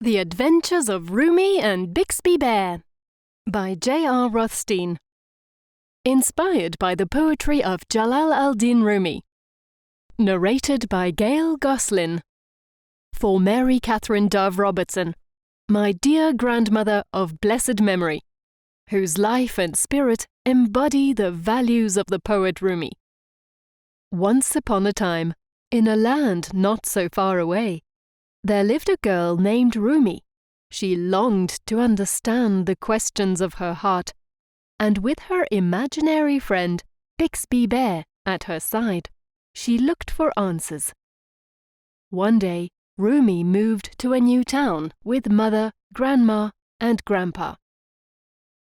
The Adventures of Rumi and Bixby Bear by J.R. Rothstein. Inspired by the poetry of Jalal al-Din Rumi. Narrated by Gail Goslin. For Mary Catherine Dove Robertson, my dear grandmother of blessed memory, whose life and spirit embody the values of the poet Rumi. Once upon a time, in a land not so far away, there lived a girl named Rumi. She longed to understand the questions of her heart, and with her imaginary friend, Bixby Bear, at her side, she looked for answers. One day, Rumi moved to a new town with Mother, Grandma, and Grandpa.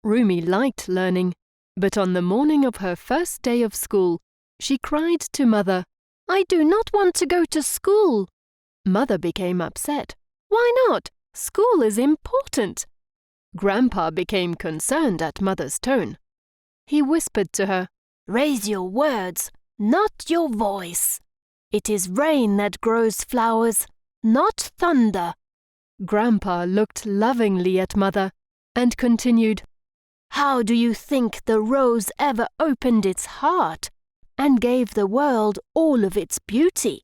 Rumi liked learning, but on the morning of her first day of school, she cried to Mother, "I do not want to go to school." Mother became upset. "Why not? School is important." Grandpa became concerned at Mother's tone. He whispered to her, "Raise your words, not your voice. It is rain that grows flowers, not thunder." Grandpa looked lovingly at Mother and continued, "How do you think the rose ever opened its heart and gave the world all of its beauty?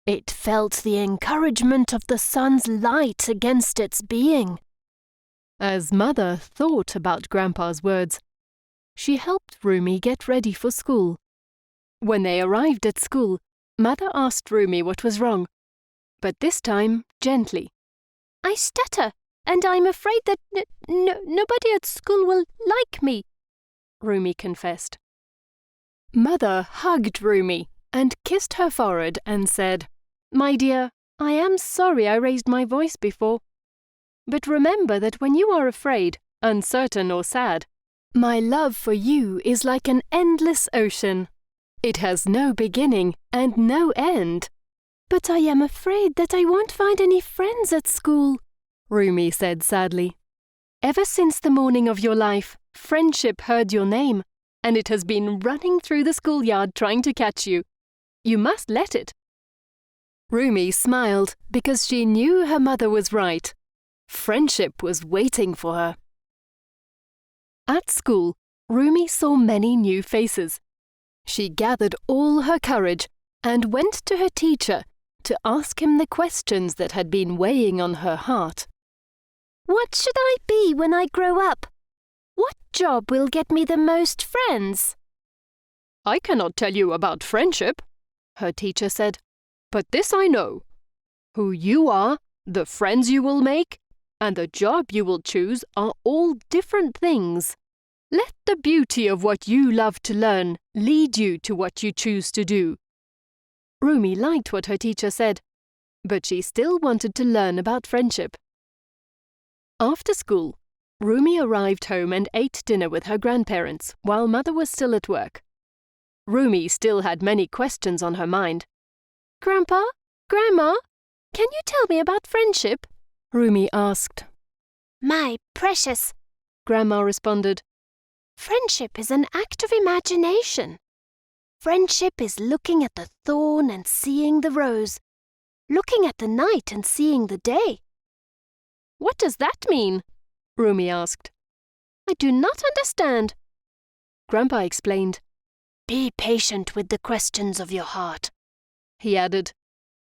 It felt the encouragement of the sun's light against its being." As Mother thought about Grandpa's words, she helped Rumi get ready for school. When they arrived at school, Mother asked Rumi what was wrong, but this time gently. "I stutter, and I'm afraid that nobody at school will like me," Rumi confessed. Mother hugged Rumi and kissed her forehead and said, "My dear, I am sorry I raised my voice before. But remember that when you are afraid, uncertain or sad, my love for you is like an endless ocean. It has no beginning and no end." "But I am afraid that I won't find any friends at school," Rumi said sadly. "Ever since the morning of your life, friendship heard your name, and it has been running through the schoolyard trying to catch you. You must let it." Rumi smiled because she knew her mother was right. Friendship was waiting for her. At school, Rumi saw many new faces. She gathered all her courage and went to her teacher to ask him the questions that had been weighing on her heart. "What should I be when I grow up? What job will get me the most friends?" "I cannot tell you about friendship," her teacher said. "But this I know. Who you are, the friends you will make, and the job you will choose are all different things. Let the beauty of what you love to learn lead you to what you choose to do." Rumi liked what her teacher said, but she still wanted to learn about friendship. After school, Rumi arrived home and ate dinner with her grandparents while Mother was still at work. Rumi still had many questions on her mind. "Grandpa, Grandma, can you tell me about friendship?" Rumi asked. "My precious," Grandma responded, "friendship is an act of imagination. Friendship is looking at the thorn and seeing the rose, looking at the night and seeing the day." "What does that mean?" Rumi asked. "I do not understand." Grandpa explained. "Be patient with the questions of your heart," he added.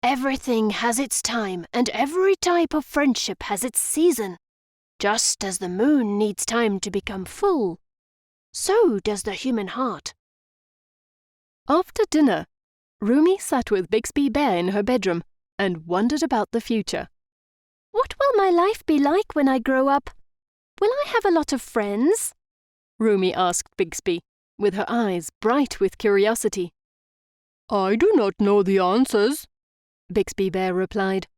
"Everything has its time, and every type of friendship has its season. Just as the moon needs time to become full, so does the human heart." After dinner, Rumi sat with Bixby Bear in her bedroom and wondered about the future. "What will my life be like when I grow up? Will I have a lot of friends?" Rumi asked Bixby, with her eyes bright with curiosity. "I do not know the answers," Bixby Bear replied.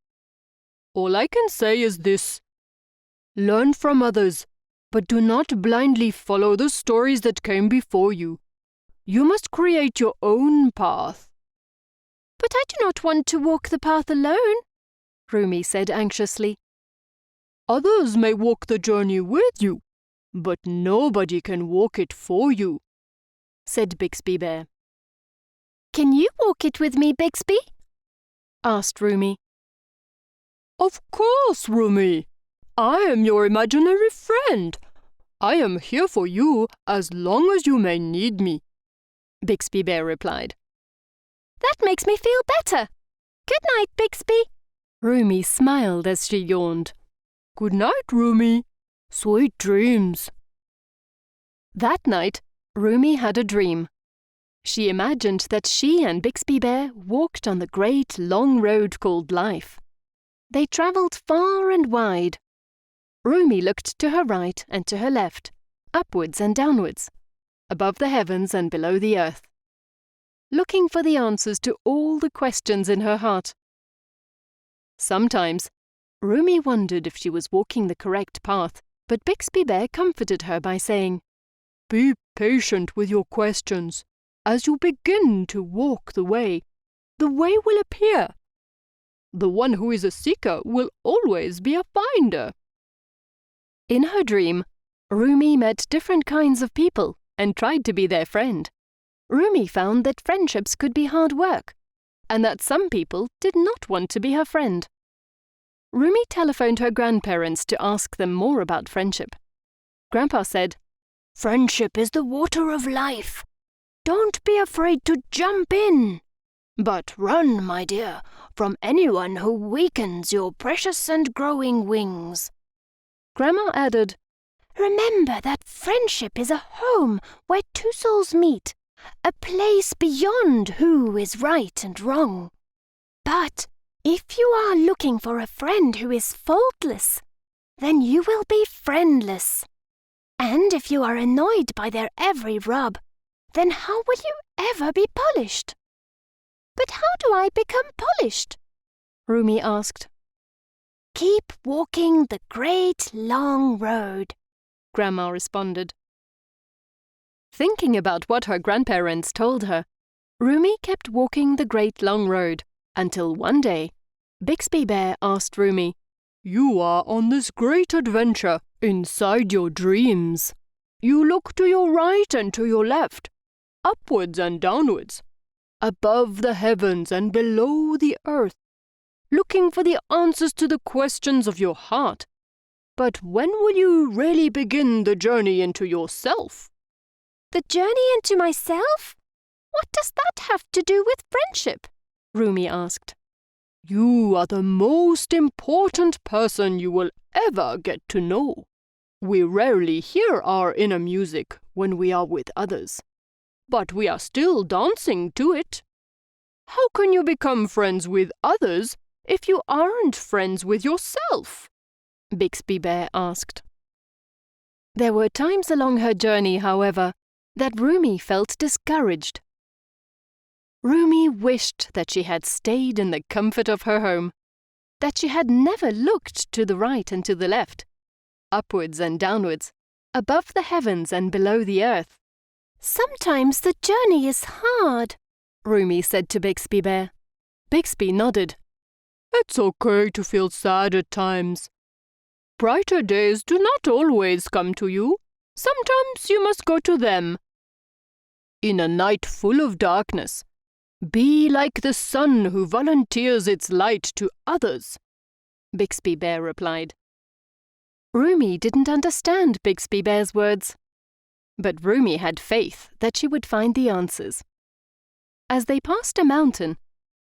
"All I can say is this. Learn from others, but do not blindly follow the stories that came before you. You must create your own path." "But I do not want to walk the path alone," Rumi said anxiously. "Others may walk the journey with you, but nobody can walk it for you," said Bixby Bear. "Can you walk it with me, Bixby?" asked Rumi. Of course, Rumi. I am your imaginary friend. I am here for you as long as you may need me, Bixby Bear replied. That makes me feel better. Good night, Bixby. Rumi smiled as she yawned. Good night, Rumi. Sweet dreams. That night, Rumi had a dream. She imagined that she and Bixby Bear walked on the great long road called life. They travelled far and wide. Rumi looked to her right and to her left, upwards and downwards, above the heavens and below the earth, looking for the answers to all the questions in her heart. Sometimes, Rumi wondered if she was walking the correct path, but Bixby Bear comforted her by saying, Be patient with your questions. As you begin to walk the way will appear. The one who is a seeker will always be a finder. In her dream, Rumi met different kinds of people and tried to be their friend. Rumi found that friendships could be hard work, and that some people did not want to be her friend. Rumi telephoned her grandparents to ask them more about friendship. Grandpa said, Friendship is the water of life. Don't be afraid to jump in. But run, my dear, from anyone who weakens your precious and growing wings. Grandma added, Remember that friendship is a home where two souls meet, a place beyond who is right and wrong. But if you are looking for a friend who is faultless, then you will be friendless. And if you are annoyed by their every rub, then how will you ever be polished? But how do I become polished? Rumi asked. Keep walking the great long road, Grandma responded. Thinking about what her grandparents told her, Rumi kept walking the great long road until one day, Bixby Bear asked Rumi, You are on this great adventure inside your dreams. You look to your right and to your left, upwards and downwards, above the heavens and below the earth, looking for the answers to the questions of your heart. But when will you really begin the journey into yourself? The journey into myself? What does that have to do with friendship? Rumi asked. You are the most important person you will ever get to know. We rarely hear our inner music when we are with others, but we are still dancing to it. How can you become friends with others if you aren't friends with yourself? Bixby Bear asked. There were times along her journey, however, that Rumi felt discouraged. Rumi wished that she had stayed in the comfort of her home, that she had never looked to the right and to the left, upwards and downwards, above the heavens and below the earth. Sometimes the journey is hard, Rumi said to Bixby Bear. Bixby nodded. It's okay to feel sad at times. Brighter days do not always come to you. Sometimes you must go to them. In a night full of darkness, be like the sun who volunteers its light to others, Bixby Bear replied. Rumi didn't understand Bixby Bear's words, but Rumi had faith that she would find the answers. As they passed a mountain,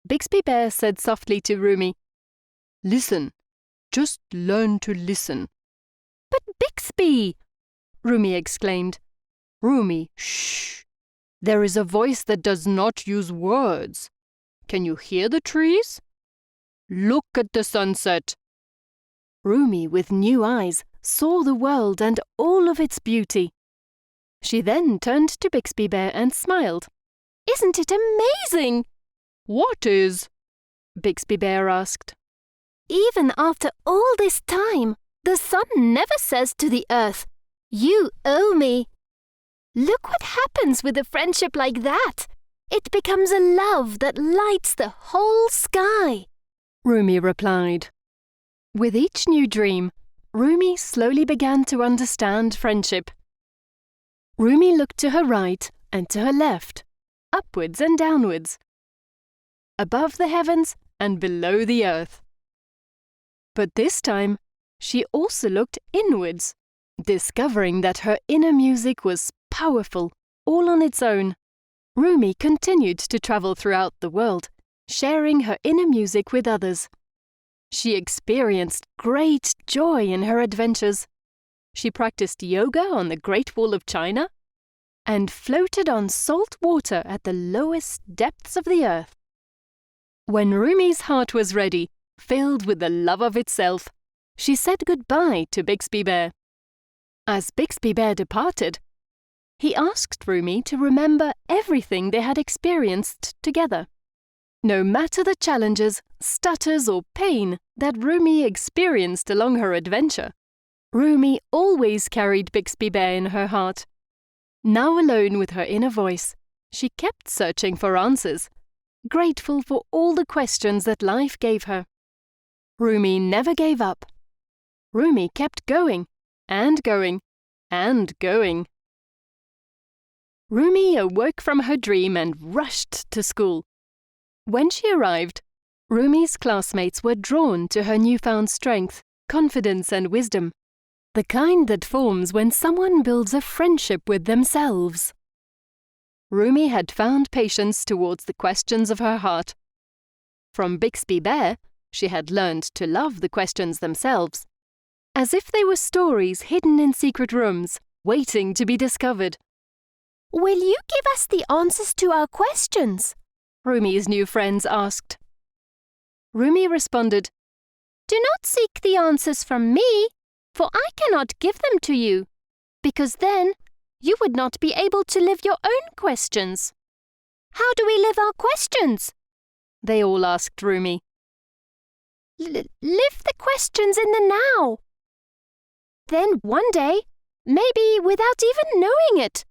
Bixby Bear said softly to Rumi, Listen, just learn to listen. But Bixby, Rumi exclaimed. Rumi, shh. There is a voice that does not use words. Can you hear the trees? Look at the sunset. Rumi, with new eyes, saw the world and all of its beauty. She then turned to Bixby Bear and smiled. Isn't it amazing? What is? Bixby Bear asked. Even after all this time, the sun never says to the earth, You owe me. Look what happens with a friendship like that. It becomes a love that lights the whole sky, Rumi replied. With each new dream, Rumi slowly began to understand friendship. Rumi looked to her right and to her left, upwards and downwards, above the heavens and below the earth. But this time, she also looked inwards, discovering that her inner music was powerful, all on its own. Rumi continued to travel throughout the world, sharing her inner music with others. She experienced great joy in her adventures. She practiced yoga on the Great Wall of China and floated on salt water at the lowest depths of the earth. When Rumi's heart was ready, filled with the love of itself, she said goodbye to Bixby Bear. As Bixby Bear departed, he asked Rumi to remember everything they had experienced together. No matter the challenges, stutters or pain that Rumi experienced along her adventure, Rumi always carried Bixby Bear in her heart. Now alone with her inner voice, she kept searching for answers, grateful for all the questions that life gave her. Rumi never gave up. Rumi kept going, and going, and going. Rumi awoke from her dream and rushed to school. When she arrived, Rumi's classmates were drawn to her newfound strength, confidence and wisdom, the kind that forms when someone builds a friendship with themselves. Rumi had found patience towards the questions of her heart. From Bixby Bear, she had learned to love the questions themselves, as if they were stories hidden in secret rooms, waiting to be discovered. Will you give us the answers to our questions? Rumi's new friends asked. Rumi responded, Do not seek the answers from me, for I cannot give them to you, because then you would not be able to live your own questions. How do we live our questions? They all asked Rumi. Live the questions in the now. Then one day, maybe without even knowing it,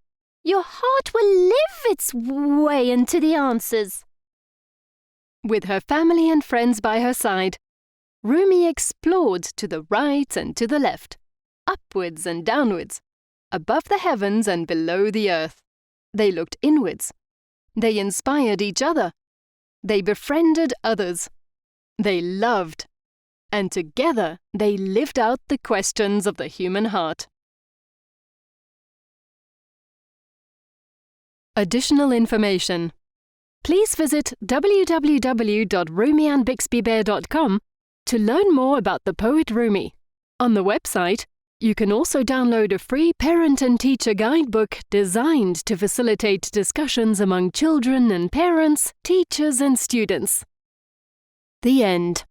your heart will live its way into the answers. With her family and friends by her side, Rumi explored to the right and to the left, upwards and downwards, above the heavens and below the earth. They looked inwards. They inspired each other. They befriended others. They loved. And together they lived out the questions of the human heart. Additional information. Please visit www.rumiandbixbybear.com to learn more about the poet Rumi. On the website, you can also download a free parent and teacher guidebook designed to facilitate discussions among children and parents, teachers and students. The end.